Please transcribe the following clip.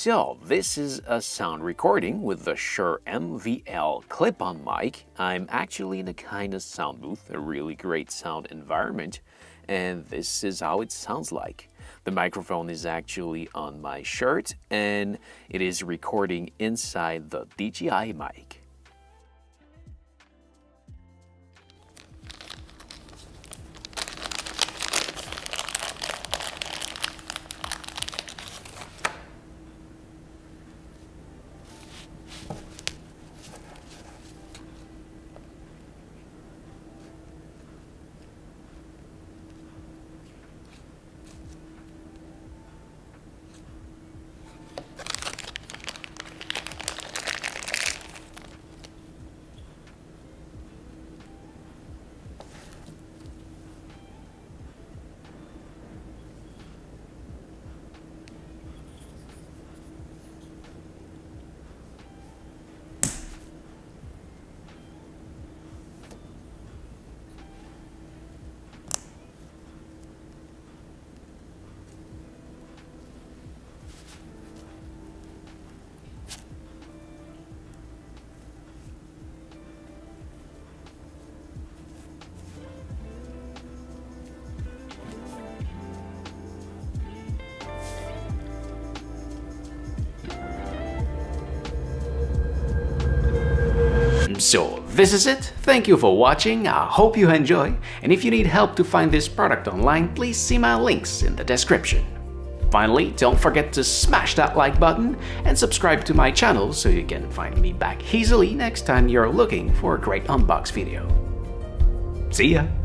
So, this is a sound recording with the Shure MVL clip-on mic. I'm actually in a kind of sound booth, a really great sound environment, and this is how it sounds like. The microphone is actually on my shirt, and it is recording inside the DJI mic. So this is it. Thank you for watching. I hope you enjoy. And if you need help to find this product online, please see my links in the description. Finally, don't forget to smash that like button and subscribe to my channel so you can find me back easily next time you're looking for a great unbox video. See ya!